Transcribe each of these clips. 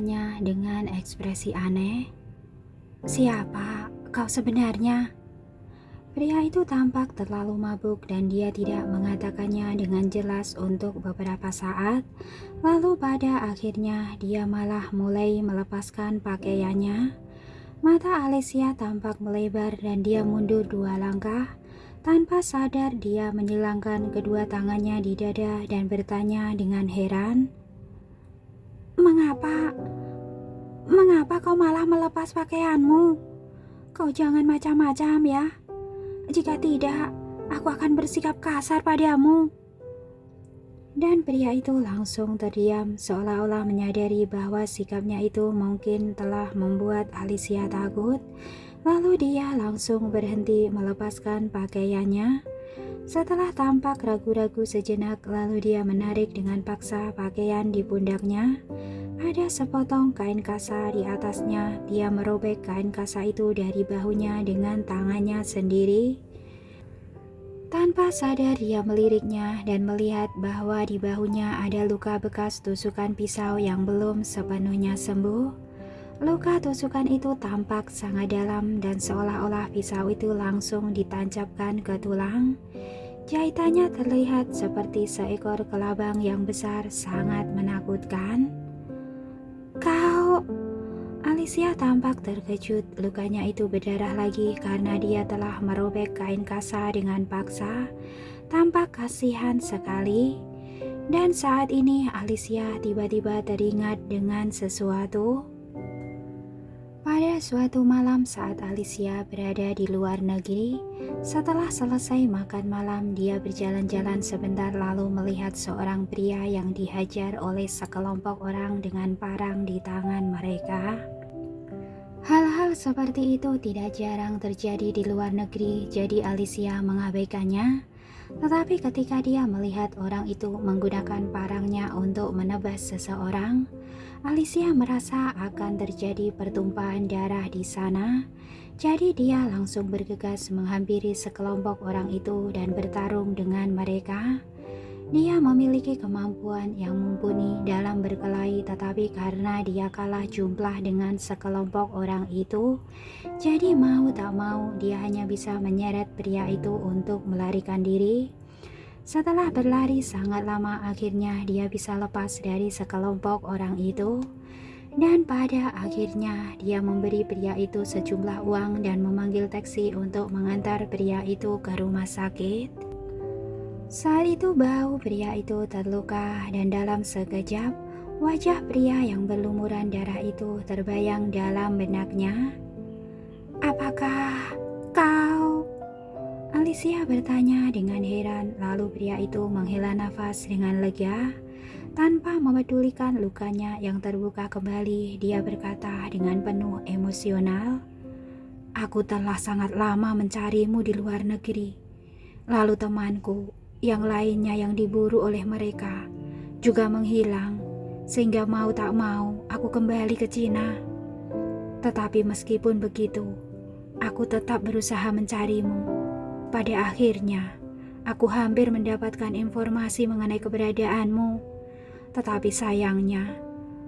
bertanya dengan ekspresi aneh. "Siapa kau sebenarnya?" Pria itu tampak terlalu mabuk dan dia tidak mengatakannya dengan jelas untuk beberapa saat. Lalu pada akhirnya dia malah mulai melepaskan pakaiannya. Mata Alicia tampak melebar dan dia mundur 2 langkah. Tanpa sadar dia menyilangkan kedua tangannya di dada dan bertanya dengan heran, "Mengapa? Mengapa kau malah melepas pakaianmu? Kau jangan macam-macam ya. Jika tidak, aku akan bersikap kasar padamu." Dan pria itu langsung terdiam seolah-olah menyadari bahwa sikapnya itu mungkin telah membuat Alicia takut. Lalu dia langsung berhenti melepaskan pakaiannya. Setelah tampak ragu-ragu sejenak, lalu dia menarik dengan paksa pakaian di pundaknya. Ada sepotong kain kasa di atasnya. Dia merobek kain kasa itu dari bahunya dengan tangannya sendiri. Tanpa sadar dia meliriknya dan melihat bahwa di bahunya ada luka bekas tusukan pisau yang belum sepenuhnya sembuh. Luka tusukan itu tampak sangat dalam dan seolah-olah pisau itu langsung ditancapkan ke tulang. Jahitannya terlihat seperti seekor kelabang yang besar, sangat menakutkan. "Kau..." Alicia tampak terkejut. Lukanya itu berdarah lagi karena dia telah merobek kain kasa dengan paksa. Tampak kasihan sekali. Dan saat ini Alicia tiba-tiba teringat dengan sesuatu. Pada suatu malam saat Alicia berada di luar negeri, setelah selesai makan malam, dia berjalan-jalan sebentar lalu melihat seorang pria yang dihajar oleh sekelompok orang dengan parang di tangan mereka. Hal-hal seperti itu tidak jarang terjadi di luar negeri, jadi Alicia mengabaikannya. Tetapi ketika dia melihat orang itu menggunakan parangnya untuk menebas seseorang, Alicia merasa akan terjadi pertumpahan darah di sana. Jadi dia langsung bergegas menghampiri sekelompok orang itu dan bertarung dengan mereka. Dia memiliki kemampuan yang mumpuni dalam berkelahi, tetapi karena dia kalah jumlah dengan sekelompok orang itu, jadi mau tak mau dia hanya bisa menyeret pria itu untuk melarikan diri. Setelah berlari sangat lama, akhirnya dia bisa lepas dari sekelompok orang itu. Dan pada akhirnya dia memberi pria itu sejumlah uang dan memanggil taksi untuk mengantar pria itu ke rumah sakit. Saat itu bau pria itu terluka dan dalam sekejap wajah pria yang berlumuran darah itu terbayang dalam benaknya. "Apakah kau?" Alicia bertanya dengan heran, lalu pria itu menghela nafas dengan lega. Tanpa memedulikan lukanya yang terbuka kembali, dia berkata dengan penuh emosional, "Aku telah sangat lama mencarimu di luar negeri. Lalu temanku yang lainnya yang diburu oleh mereka juga menghilang, sehingga mau tak mau aku kembali ke Cina. Tetapi meskipun begitu, aku tetap berusaha mencarimu. Pada akhirnya, aku hampir mendapatkan informasi mengenai keberadaanmu. Tetapi sayangnya,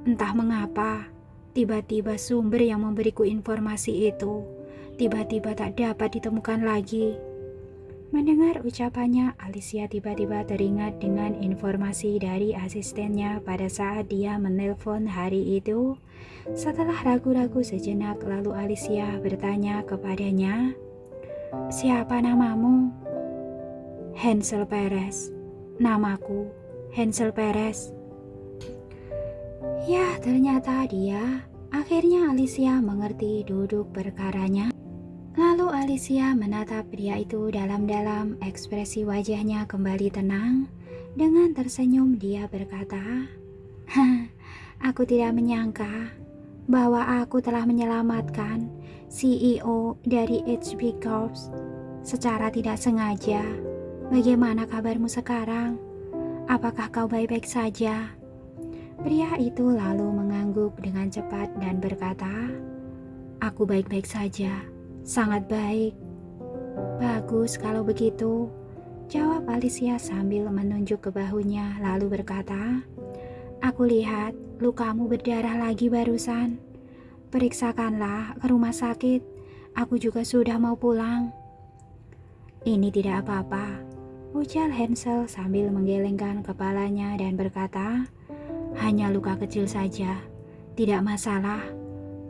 entah mengapa, tiba-tiba sumber yang memberiku informasi itu tiba-tiba tak dapat ditemukan lagi." Mendengar ucapannya, Alicia tiba-tiba teringat dengan informasi dari asistennya pada saat dia menelpon hari itu. Setelah ragu-ragu sejenak, lalu Alicia bertanya kepadanya, "Siapa namamu?" "Hansel Perez. Namaku Hansel Perez." Ya, ternyata dia. Akhirnya Alicia mengerti duduk perkaranya. Lalu Alicia menatap pria itu dalam-dalam, ekspresi wajahnya kembali tenang. Dengan tersenyum dia berkata, "Aku tidak menyangka bahwa aku telah menyelamatkan CEO dari HB Corps secara tidak sengaja. Bagaimana kabarmu sekarang? Apakah kau baik-baik saja?" Pria itu lalu mengangguk dengan cepat dan berkata, "Aku baik-baik saja. Sangat baik." "Bagus kalau begitu," jawab Alicia sambil menunjuk ke bahunya lalu berkata, "Aku lihat lukamu berdarah lagi barusan. Periksakanlah ke rumah sakit. Aku juga sudah mau pulang. Ini tidak apa-apa, ujar Hansel sambil menggelengkan kepalanya dan berkata, hanya luka kecil saja, tidak masalah.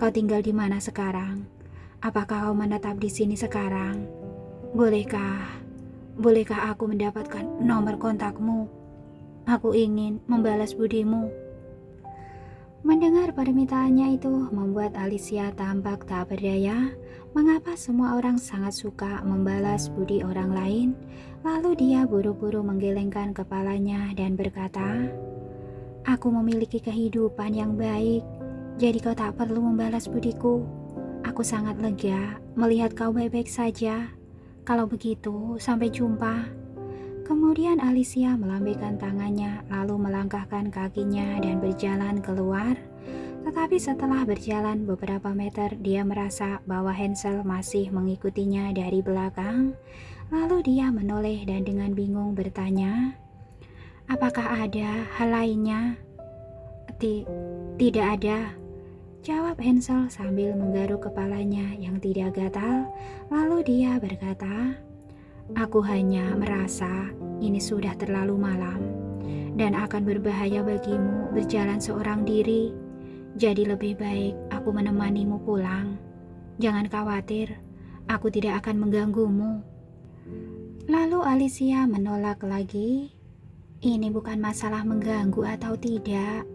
Kau tinggal di mana sekarang? Apakah kau menetap di sini sekarang? Bolehkah aku mendapatkan nomor kontakmu? Aku ingin membalas budimu. Mendengar permintaannya itu membuat Alicia tampak tak berdaya. Mengapa semua orang sangat suka membalas budi orang lain? Lalu dia buru-buru menggelengkan kepalanya dan berkata, aku memiliki kehidupan yang baik, jadi kau tak perlu membalas budiku. Aku sangat lega melihat kau baik-baik saja. Kalau begitu, sampai jumpa. Kemudian Alicia melambaikan tangannya lalu melangkahkan kakinya dan berjalan keluar. Tetapi setelah berjalan beberapa meter, dia merasa bahwa Hansel masih mengikutinya dari belakang. Lalu dia menoleh dan dengan bingung bertanya, apakah ada hal lainnya? Tidak ada, jawab Hansel sambil menggaruk kepalanya yang tidak gatal. Lalu dia berkata, aku hanya merasa ini sudah terlalu malam dan akan berbahaya bagimu berjalan seorang diri. Jadi lebih baik aku menemanimu pulang. Jangan khawatir, aku tidak akan mengganggumu. Lalu Alicia menolak lagi. Ini bukan masalah mengganggu atau tidak,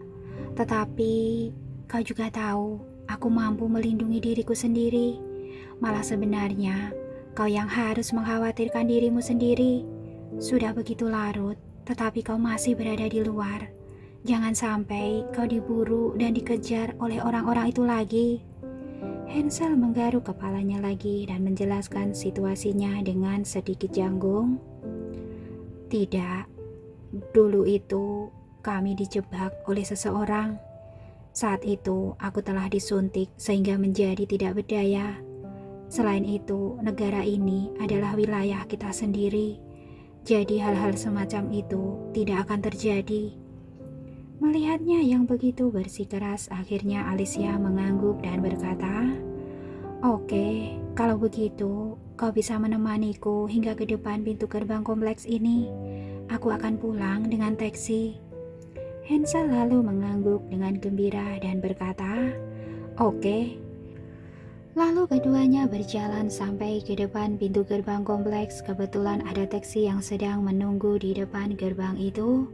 tetapi kau juga tahu aku mampu melindungi diriku sendiri. Malah sebenarnya kau yang harus mengkhawatirkan dirimu sendiri. Sudah begitu larut, tetapi kau masih berada di luar. Jangan sampai kau diburu dan dikejar oleh orang-orang itu lagi. Hansel menggaruk kepalanya lagi dan menjelaskan situasinya dengan sedikit janggung. Tidak, dulu itu kami dijebak oleh seseorang. Saat itu aku telah disuntik sehingga menjadi tidak berdaya. Selain itu, negara ini adalah wilayah kita sendiri. Jadi hal-hal semacam itu tidak akan terjadi. Melihatnya yang begitu bersikeras, akhirnya Alicia mengangguk dan berkata, oke, kalau begitu kau bisa menemaniku hingga ke depan pintu gerbang kompleks ini. Aku akan pulang dengan taksi. Hansel lalu mengangguk dengan gembira dan berkata, oke. Lalu keduanya berjalan sampai ke depan pintu gerbang kompleks. Kebetulan ada taksi yang sedang menunggu di depan gerbang itu.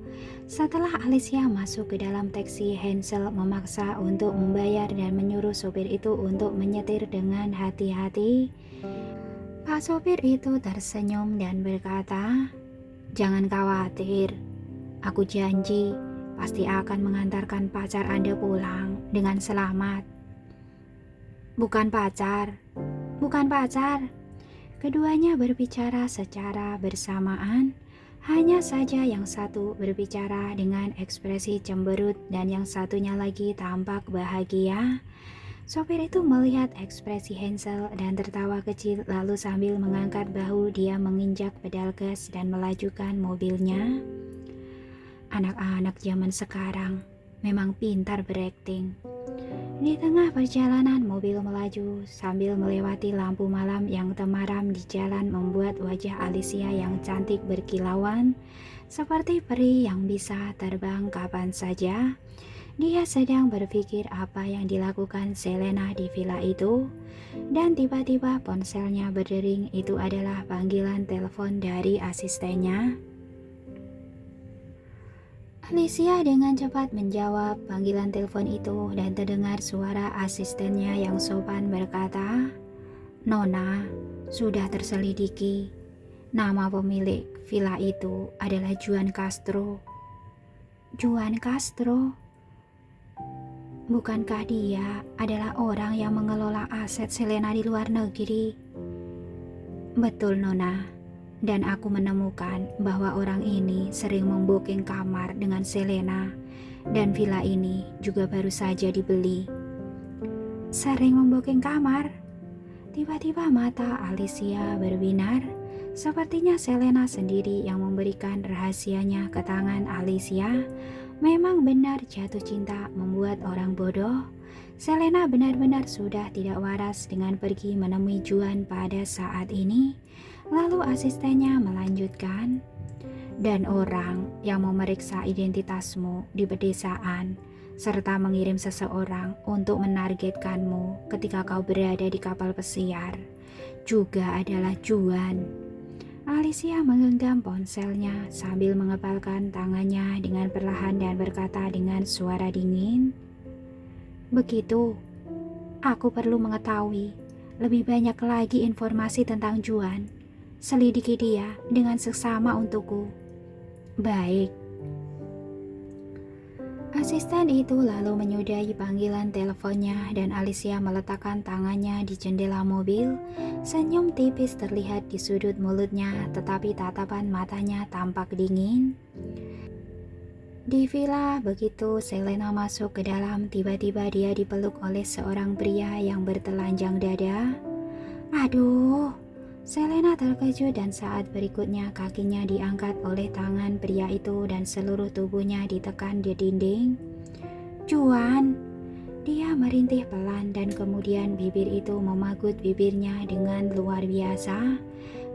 Setelah Alicia masuk ke dalam taksi, Hansel memaksa untuk membayar dan menyuruh sopir itu untuk menyetir dengan hati-hati. Pak sopir itu tersenyum dan berkata, jangan khawatir, aku janji pasti akan mengantarkan pacar Anda pulang dengan selamat. Bukan pacar. Keduanya berbicara secara bersamaan. Hanya saja yang satu berbicara dengan ekspresi cemberut dan yang satunya lagi tampak bahagia. Sopir itu melihat ekspresi Hansel dan tertawa kecil, lalu sambil mengangkat bahu dia menginjak pedal gas dan melajukan mobilnya. Anak-anak zaman sekarang memang pintar berakting. Di tengah perjalanan, mobil melaju sambil melewati lampu malam yang temaram di jalan membuat wajah Alicia yang cantik berkilauan seperti peri yang bisa terbang kapan saja. Dia sedang berpikir apa yang dilakukan Selena di villa itu, dan tiba-tiba ponselnya berdering. Itu adalah panggilan telepon dari asistennya. Alicia dengan cepat menjawab panggilan telepon itu dan terdengar suara asistennya yang sopan berkata, Nona, sudah terselidiki. Nama pemilik villa itu adalah Juan Castro. Juan Castro? Bukankah dia adalah orang yang mengelola aset Selena di luar negeri? Betul, Nona. Dan aku menemukan bahwa orang ini sering membooking kamar dengan Selena, dan villa ini juga baru saja dibeli. Sering membooking kamar? Tiba-tiba mata Alicia berbinar. Sepertinya Selena sendiri yang memberikan rahasianya ke tangan Alicia. Memang benar jatuh cinta membuat orang bodoh. Selena benar-benar sudah tidak waras dengan pergi menemui Juan pada saat ini. Lalu asistennya melanjutkan, dan orang yang memeriksa identitasmu di pedesaan serta mengirim seseorang untuk menargetkanmu ketika kau berada di kapal pesiar juga adalah Juan. Alicia menggenggam ponselnya sambil mengepalkan tangannya dengan perlahan dan berkata dengan suara dingin, "Begitu, aku perlu mengetahui lebih banyak lagi informasi tentang Juan. Selidiki dia dengan seksama untukku." "Baik." Asisten itu lalu menyudahi panggilan teleponnya dan Alicia meletakkan tangannya di jendela mobil. Senyum tipis terlihat di sudut mulutnya, tetapi tatapan matanya tampak dingin. Di villa, begitu Selena masuk ke dalam, tiba-tiba dia dipeluk oleh seorang pria yang bertelanjang dada. "Aduh!" Selena terkejut dan saat berikutnya kakinya diangkat oleh tangan pria itu dan seluruh tubuhnya ditekan di dinding. "Juan!" Dia merintih pelan dan kemudian bibir itu memagut bibirnya dengan luar biasa.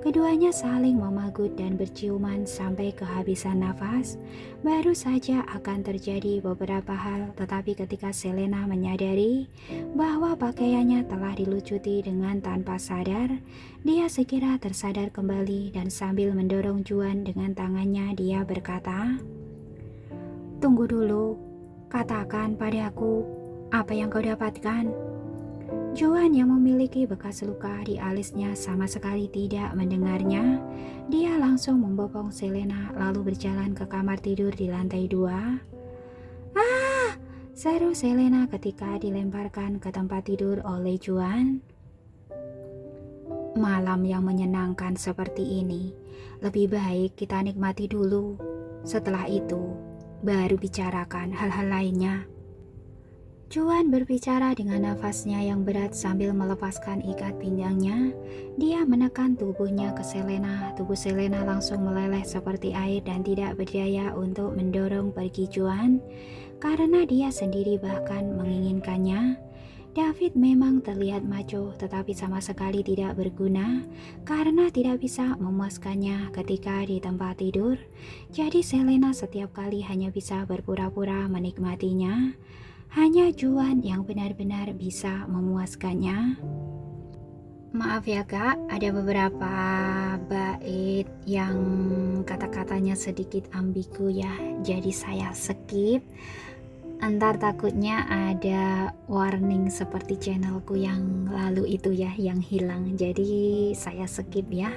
Keduanya saling memagut dan berciuman sampai kehabisan nafas. Baru saja akan terjadi beberapa hal, tetapi ketika Selena menyadari bahwa pakaiannya telah dilucuti dengan tanpa sadar, dia segera tersadar kembali dan sambil mendorong Juan dengan tangannya dia berkata, "Tunggu dulu, katakan padaku apa yang kau dapatkan." Juan yang memiliki bekas luka di alisnya sama sekali tidak mendengarnya. Dia langsung membopong Selena lalu berjalan ke kamar tidur di lantai 2. "Ah!" seru Selena ketika dilemparkan ke tempat tidur oleh Juan. "Malam yang menyenangkan seperti ini, lebih baik kita nikmati dulu. Setelah itu, baru bicarakan hal-hal lainnya." Juan berbicara dengan nafasnya yang berat sambil melepaskan ikat pinggangnya. Dia menekan tubuhnya ke Selena. Tubuh Selena langsung meleleh seperti air dan tidak berdaya untuk mendorong pergi Juan karena dia sendiri bahkan menginginkannya. David memang terlihat maco tetapi sama sekali tidak berguna karena tidak bisa memuaskannya ketika di tempat tidur. Jadi Selena setiap kali hanya bisa berpura-pura menikmatinya. Hanya Juan yang benar-benar bisa memuaskannya. Maaf ya kak, ada beberapa bait yang kata-katanya sedikit ambigu ya, jadi saya skip. Entar takutnya ada warning seperti channelku yang lalu itu ya, yang hilang, jadi saya skip ya.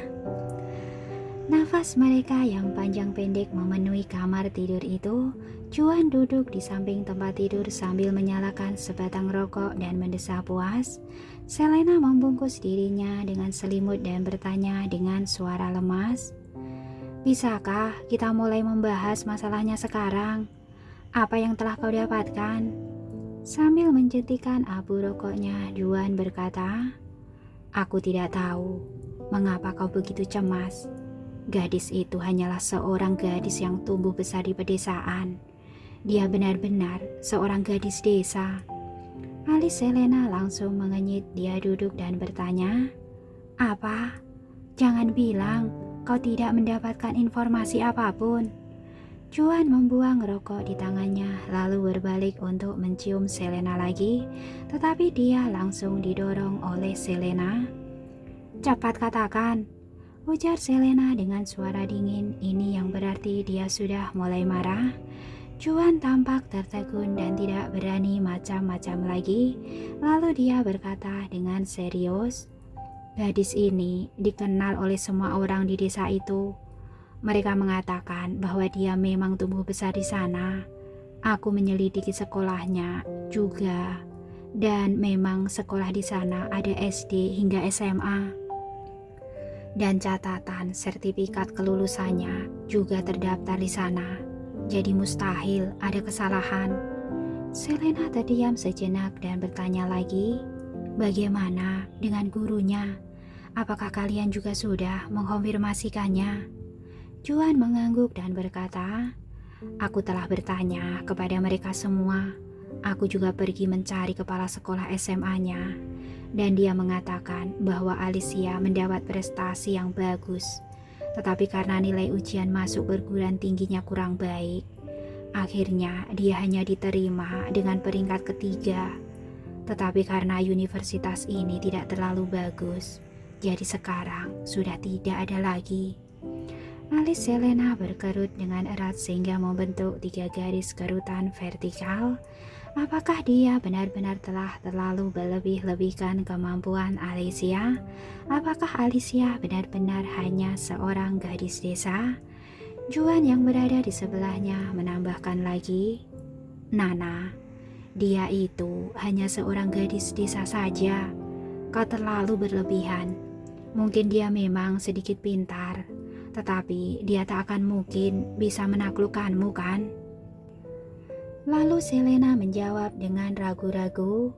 Nafas mereka yang panjang pendek memenuhi kamar tidur itu. Juan duduk di samping tempat tidur sambil menyalakan sebatang rokok dan mendesah puas. Selena membungkus dirinya dengan selimut dan bertanya dengan suara lemas, "Bisakah kita mulai membahas masalahnya sekarang? Apa yang telah kau dapatkan?" Sambil menjentikan abu rokoknya, Juan berkata, "Aku tidak tahu mengapa kau begitu cemas. Gadis itu hanyalah seorang gadis yang tumbuh besar di pedesaan. Dia benar-benar seorang gadis desa." Alis Selena langsung mengenyit. Dia duduk dan bertanya, "Apa? Jangan bilang kau tidak mendapatkan informasi apapun." Juan membuang rokok di tangannya lalu berbalik untuk mencium Selena lagi, tetapi dia langsung didorong oleh Selena. "Cepat katakan," ujar Selena dengan suara dingin. Ini yang berarti dia sudah mulai marah. Juan tampak tertegun dan tidak berani macam-macam lagi. Lalu dia berkata dengan serius, "Gadis ini dikenal oleh semua orang di desa itu. Mereka mengatakan bahwa dia memang tumbuh besar di sana. Aku menyelidiki sekolahnya juga, dan memang sekolah di sana ada SD hingga SMA. Dan catatan sertifikat kelulusannya juga terdaftar di sana. Jadi mustahil ada kesalahan." Selena terdiam sejenak dan bertanya lagi, "Bagaimana dengan gurunya? Apakah kalian juga sudah mengkonfirmasikannya?" Juan mengangguk dan berkata, Aku telah bertanya kepada mereka semua. Aku juga pergi mencari kepala sekolah SMA-nya. Dan dia mengatakan bahwa Alicia mendapat prestasi yang bagus. Tetapi karena nilai ujian masuk perguruan tingginya kurang baik, akhirnya dia hanya diterima dengan peringkat ketiga. Tetapi karena universitas ini tidak terlalu bagus, jadi sekarang sudah tidak ada lagi. Alis Selena berkerut dengan erat sehingga membentuk 3 garis kerutan vertikal. Apakah dia benar-benar telah terlalu berlebih-lebihkan kemampuan Alicia? Apakah Alicia benar-benar hanya seorang gadis desa? Juan yang berada di sebelahnya menambahkan lagi, Nana, dia itu hanya seorang gadis desa saja. Kau terlalu berlebihan. Mungkin dia memang sedikit pintar, tetapi dia tak akan mungkin bisa menaklukkanmu, kan? Lalu Selena menjawab dengan ragu-ragu,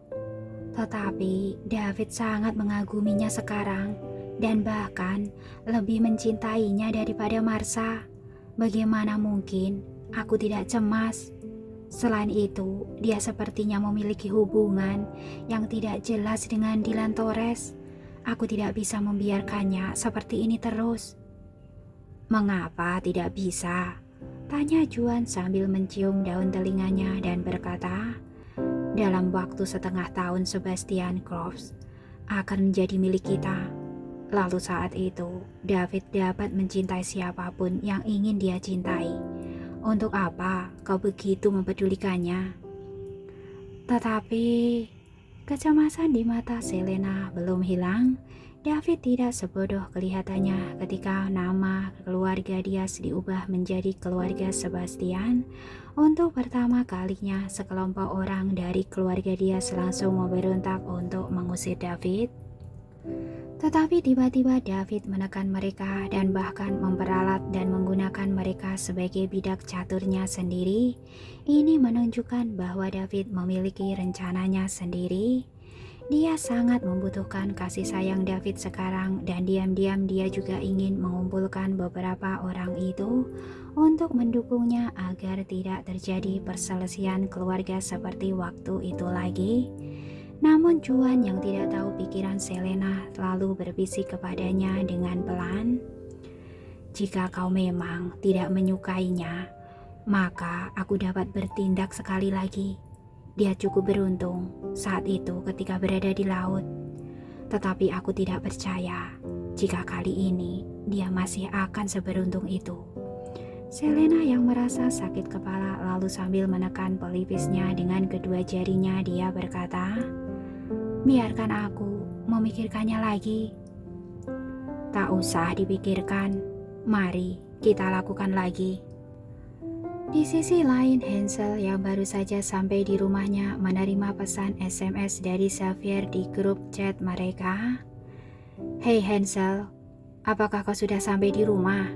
tetapi David sangat mengaguminya sekarang dan bahkan lebih mencintainya daripada Marsha. Bagaimana mungkin aku tidak cemas? Selain itu, dia sepertinya memiliki hubungan yang tidak jelas dengan Dylan Torres. Aku tidak bisa membiarkannya seperti ini terus. Mengapa tidak bisa? Tanya Juan sambil mencium daun telinganya dan berkata, dalam waktu setengah tahun Sebastian Groves akan menjadi milik kita. Lalu saat itu, David dapat mencintai siapapun yang ingin dia cintai. Untuk apa kau begitu mempedulikannya? Tetapi kecemasan di mata Selena belum hilang. David tidak sebodoh kelihatannya ketika nama keluarga Diaz diubah menjadi keluarga Sebastian. Untuk pertama kalinya sekelompok orang dari keluarga Diaz langsung memberontak untuk mengusir David. Tetapi tiba-tiba David menekan mereka dan bahkan memperalat dan menggunakan mereka sebagai bidak caturnya sendiri. Ini menunjukkan bahwa David memiliki rencananya sendiri. Dia sangat membutuhkan kasih sayang David sekarang dan diam-diam dia juga ingin mengumpulkan beberapa orang itu untuk mendukungnya agar tidak terjadi perselisihan keluarga seperti waktu itu lagi. Namun Juan yang tidak tahu pikiran Selena lalu berbisik kepadanya dengan pelan, jika kau memang tidak menyukainya, maka aku dapat bertindak sekali lagi. Dia cukup beruntung saat itu ketika berada di laut. Tetapi aku tidak percaya jika kali ini dia masih akan seberuntung itu. Selena yang merasa sakit kepala lalu sambil menekan pelipisnya dengan kedua jarinya dia berkata, biarkan aku memikirkannya lagi. Tak usah dipikirkan, mari kita lakukan lagi. Di sisi lain, Hansel yang baru saja sampai di rumahnya menerima pesan SMS dari Xavier di grup chat mereka. Hei Hansel, apakah kau sudah sampai di rumah?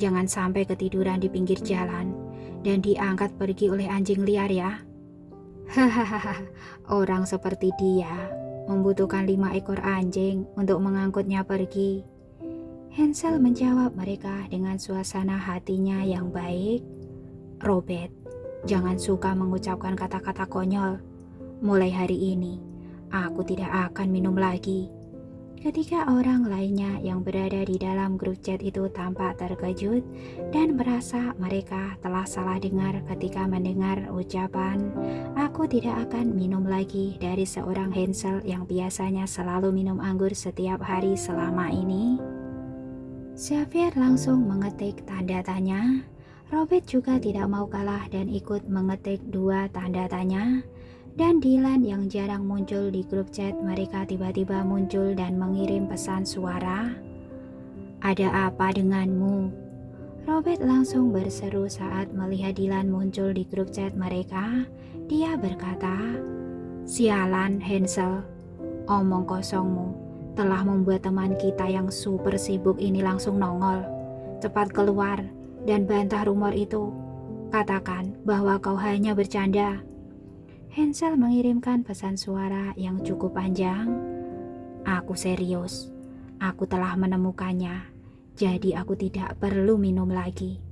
Jangan sampai ketiduran di pinggir jalan dan diangkat pergi oleh anjing liar ya. Hahaha, orang seperti dia membutuhkan 5 ekor anjing untuk mengangkutnya pergi. Hansel menjawab mereka dengan suasana hatinya yang baik. Robert, jangan suka mengucapkan kata-kata konyol. Mulai hari ini, aku tidak akan minum lagi. Ketika orang lainnya yang berada di dalam grup chat itu tampak terkejut dan merasa mereka telah salah dengar ketika mendengar ucapan, aku tidak akan minum lagi dari seorang Hansel yang biasanya selalu minum anggur setiap hari selama ini. Xavier langsung mengetik tanda tanya. Robert juga tidak mau kalah dan ikut mengetik 2 tanda tanya. Dan Dylan yang jarang muncul di grup chat mereka tiba-tiba muncul dan mengirim pesan suara. Ada apa denganmu? Robert langsung berseru saat melihat Dylan muncul di grup chat mereka. Dia berkata, sialan Hansel, omong kosongmu telah membuat teman kita yang super sibuk ini langsung nongol. Cepat keluar dan bantah rumor itu. Katakan bahwa kau hanya bercanda. Hansel mengirimkan pesan suara yang cukup panjang. Aku serius. Aku telah menemukannya. Jadi aku tidak perlu minum lagi.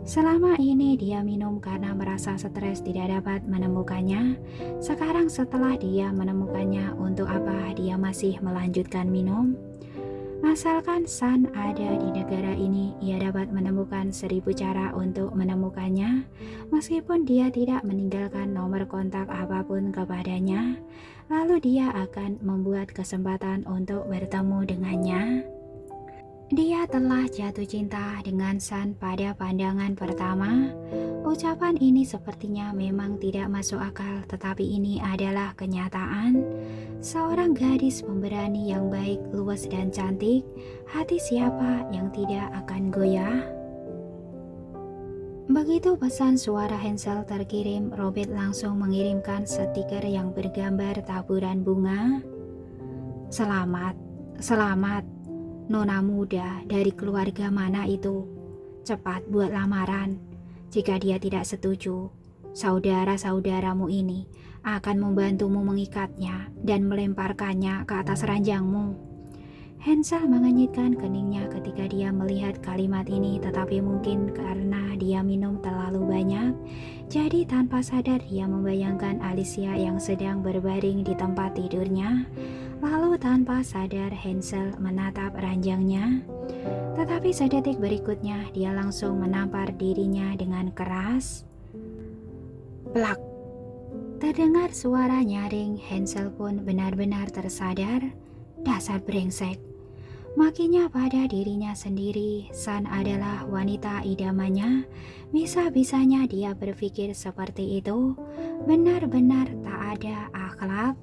Selama ini dia minum karena merasa stres tidak dapat menemukannya. Sekarang setelah dia menemukannya, untuk apa dia masih melanjutkan minum? Asalkan San ada di negara ini, ia dapat menemukan 1000 cara untuk menemukannya. Meskipun dia tidak meninggalkan nomor kontak apapun kepadanya, lalu dia akan membuat kesempatan untuk bertemu dengannya. Dia telah jatuh cinta dengan San pada pandangan pertama. Ucapan ini sepertinya memang tidak masuk akal, tetapi ini adalah kenyataan. Seorang gadis pemberani yang baik, luas dan cantik. Hati siapa yang tidak akan goyah? Begitu pesan suara Hansel terkirim, Robert langsung mengirimkan stiker yang bergambar taburan bunga. Selamat, selamat. Nona muda dari keluarga mana itu? Cepat buat lamaran. Jika dia tidak setuju, saudara-saudaramu ini akan membantumu mengikatnya dan melemparkannya ke atas ranjangmu. Hansel mengenyitkan keningnya ketika dia melihat kalimat ini, tetapi mungkin karena dia minum terlalu banyak, jadi tanpa sadar dia membayangkan Alicia yang sedang berbaring di tempat tidurnya. Lalu tanpa sadar Hansel menatap ranjangnya, tetapi sedetik berikutnya dia langsung menampar dirinya dengan keras. Plak! Terdengar suara nyaring. Hansel pun benar-benar tersadar. Dasar brengsek! Makinya pada dirinya sendiri. San adalah wanita idamannya. Bisa-bisanya dia berpikir seperti itu. Benar-benar tak ada akhlak.